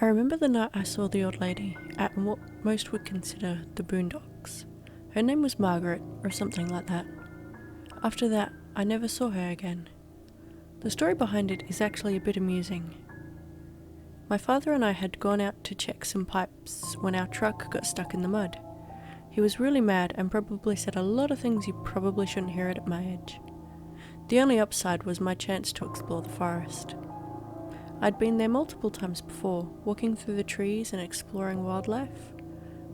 I remember the night I saw the old lady out in what most would consider the boondocks. Her name was Margaret, or something like that. After that, I never saw her again. The story behind it is actually a bit amusing. My father and I had gone out to check some pipes when our truck got stuck in the mud. He was really mad and probably said a lot of things you probably shouldn't hear at my age. The only upside was my chance to explore the forest. I'd been there multiple times before, walking through the trees and exploring wildlife.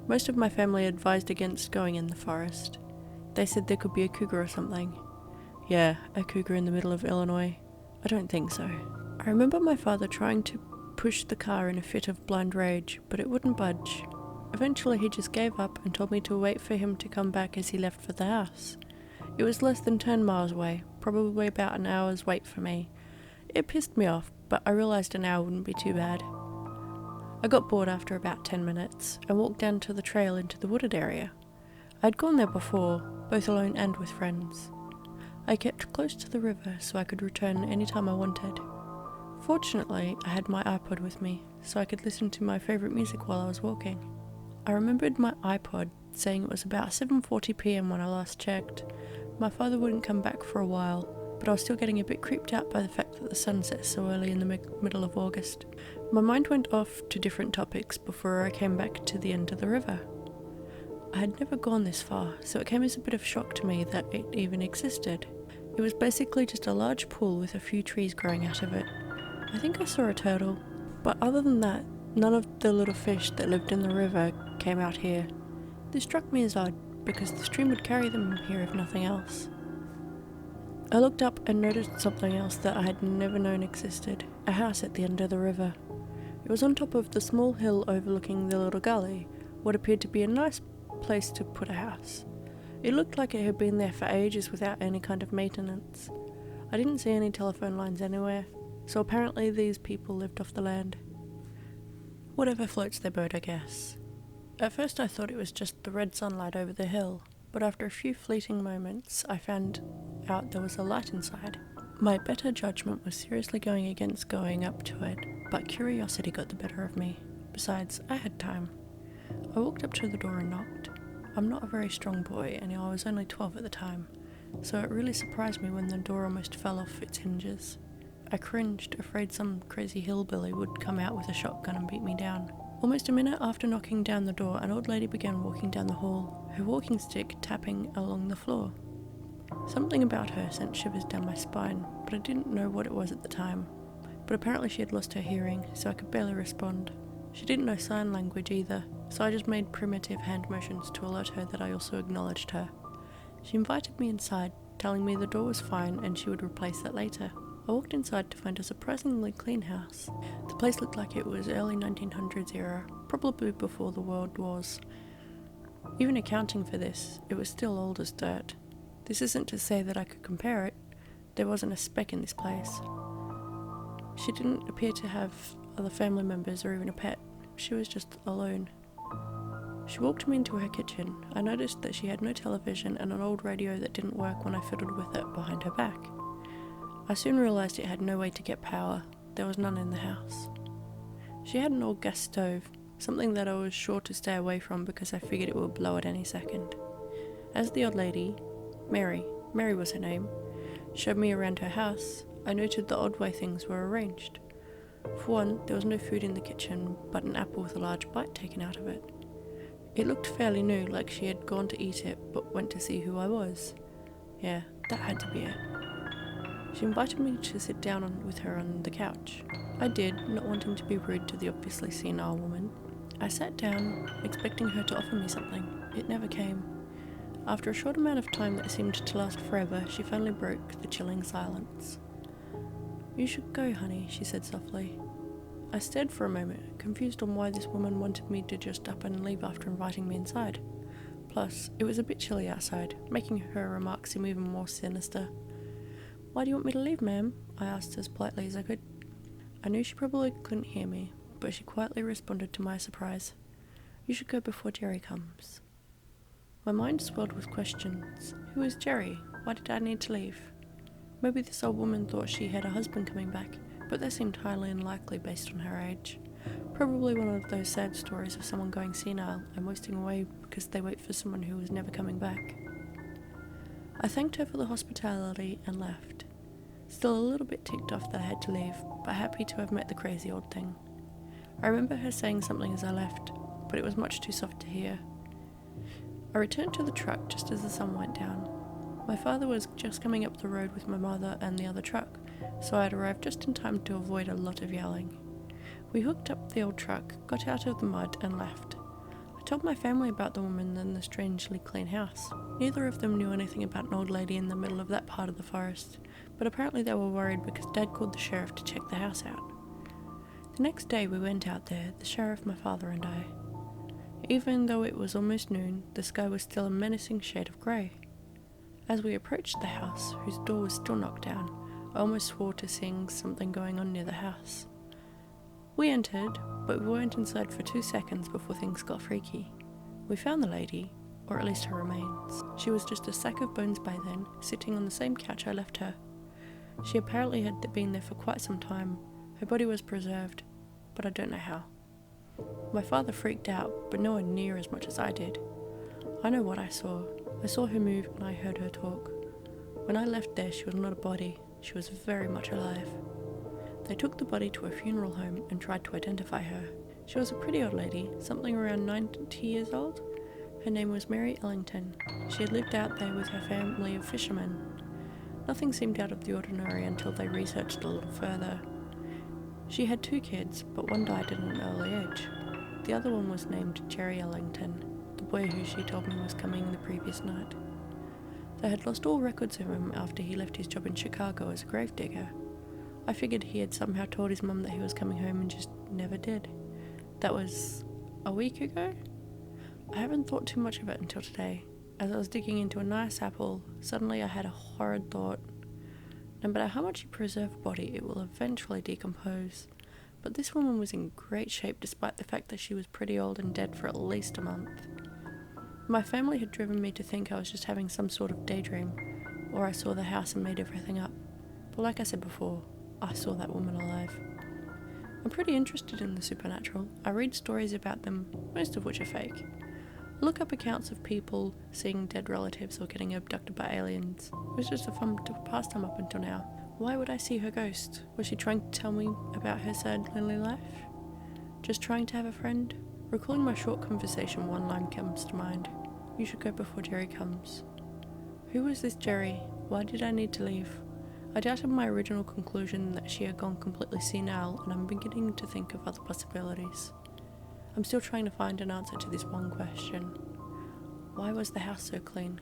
Most of my family advised against going in the forest. They said there could be a cougar or something. Yeah, a cougar in the middle of Illinois. I don't think so. I remember my father trying to push the car in a fit of blind rage, but it wouldn't budge. Eventually he just gave up and told me to wait for him to come back as he left for the house. It was less than 10 miles away, probably about an hour's wait for me. It pissed me off, but I realised an hour wouldn't be too bad. I got bored after about 10 minutes and walked down to the trail into the wooded area. I'd gone there before, both alone and with friends. I kept close to the river so I could return anytime I wanted. Fortunately, I had my iPod with me, so I could listen to my favourite music while I was walking. I remembered my iPod saying it was about 7:40 p.m. when I last checked. My father wouldn't come back for a while, but I was still getting a bit creeped out by the fact that the sun set so early in the middle of August. My mind went off to different topics before I came back to the end of the river. I had never gone this far, so it came as a bit of shock to me that it even existed. It was basically just a large pool with a few trees growing out of it. I think I saw a turtle, but other than that, none of the little fish that lived in the river came out here. This struck me as odd, because the stream would carry them here if nothing else. I looked up and noticed something else that I had never known existed, a house at the end of the river. It was on top of the small hill overlooking the little gully, what appeared to be a nice place to put a house. It looked like it had been there for ages without any kind of maintenance. I didn't see any telephone lines anywhere, so apparently these people lived off the land. Whatever floats their boat, I guess. At first I thought it was just the red sunlight over the hill, but after a few fleeting moments I found out there was a light inside. My better judgment was seriously going against going up to it, but curiosity got the better of me. Besides, I had time. I walked up to the door and knocked. I'm not a very strong boy, and I was only 12 at the time, so it really surprised me when the door almost fell off its hinges. I cringed, afraid some crazy hillbilly would come out with a shotgun and beat me down. Almost a minute after knocking down the door, an old lady began walking down the hall, her walking stick tapping along the floor. Something about her sent shivers down my spine, but I didn't know what it was at the time. But apparently she had lost her hearing, so I could barely respond. She didn't know sign language either, so I just made primitive hand motions to alert her that I also acknowledged her. She invited me inside, telling me the door was fine and she would replace it later. I walked inside to find a surprisingly clean house. The place looked like it was early 1900s era, probably before the World Wars. Even accounting for this, it was still old as dirt. This isn't to say that I could compare it. There wasn't a speck in this place. She didn't appear to have other family members or even a pet. She was just alone. She walked me into her kitchen. I noticed that she had no television and an old radio that didn't work when I fiddled with it behind her back. I soon realised it had no way to get power. There was none in the house. She had an old gas stove, something that I was sure to stay away from because I figured it would blow at any second. As the old lady, Mary was her name, showed me around her house, I noted the odd way things were arranged. For one, there was no food in the kitchen, but an apple with a large bite taken out of it. It looked fairly new, like she had gone to eat it, but went to see who I was. Yeah, that had to be it. She invited me to sit down with her on the couch. I did, not wanting to be rude to the obviously senile woman. I sat down, expecting her to offer me something. It never came. After a short amount of time that seemed to last forever, she finally broke the chilling silence. "You should go, honey," she said softly. I stared for a moment, confused on why this woman wanted me to just up and leave after inviting me inside. Plus, it was a bit chilly outside, making her remarks seem even more sinister. "Why do you want me to leave, ma'am?" I asked as politely as I could. I knew she probably couldn't hear me, but she quietly responded to my surprise. "You should go before Jerry comes." My mind swelled with questions. Who is Jerry? Why did I need to leave? Maybe this old woman thought she had a husband coming back, but that seemed highly unlikely based on her age. Probably one of those sad stories of someone going senile and wasting away because they wait for someone who was never coming back. I thanked her for the hospitality and left. Still a little bit ticked off that I had to leave, but happy to have met the crazy old thing. I remember her saying something as I left, but it was much too soft to hear. I returned to the truck just as the sun went down. My father was just coming up the road with my mother and the other truck, so I had arrived just in time to avoid a lot of yelling. We hooked up the old truck, got out of the mud and left. I told my family about the woman and the strangely clean house. Neither of them knew anything about an old lady in the middle of that part of the forest, but apparently they were worried because Dad called the sheriff to check the house out. The next day we went out there, the sheriff, my father and I. Even though it was almost noon, the sky was still a menacing shade of grey. As we approached the house, whose door was still knocked down, I almost swore to seeing something going on near the house. We entered, but we weren't inside for 2 seconds before things got freaky. We found the lady, or at least her remains. She was just a sack of bones by then, sitting on the same couch I left her. She apparently had been there for quite some time. Her body was preserved, but I don't know how. My father freaked out, but nowhere near as much as I did. I know what I saw. I saw her move and I heard her talk. When I left there, she was not a body. She was very much alive. They took the body to a funeral home and tried to identify her. She was a pretty old lady, something around 90 years old. Her name was Mary Ellington. She had lived out there with her family of fishermen. Nothing seemed out of the ordinary until they researched a little further. She had 2 kids, but one died at an early age. The other one was named Jerry Ellington, the boy who she told me was coming the previous night. They had lost all records of him after he left his job in Chicago as a gravedigger. I figured he had somehow told his mum that he was coming home and just never did. That was a week ago? I haven't thought too much of it until today. As I was digging into a nice apple, suddenly I had a horrid thought. No matter how much you preserve a body, it will eventually decompose. But this woman was in great shape despite the fact that she was pretty old and dead for at least a month. My family had driven me to think I was just having some sort of daydream, or I saw the house and made everything up. But like I said before, I saw that woman alive. I'm pretty interested in the supernatural. I read stories about them, most of which are fake. I look up accounts of people seeing dead relatives or getting abducted by aliens. It was just a fun pastime up until now. Why would I see her ghost? Was she trying to tell me about her sad, lonely life? Just trying to have a friend? Recalling my short conversation, one line comes to mind. You should go before Jerry comes. Who was this Jerry? Why did I need to leave? I doubted my original conclusion that she had gone completely senile, and I'm beginning to think of other possibilities. I'm still trying to find an answer to this one question. Why was the house so clean?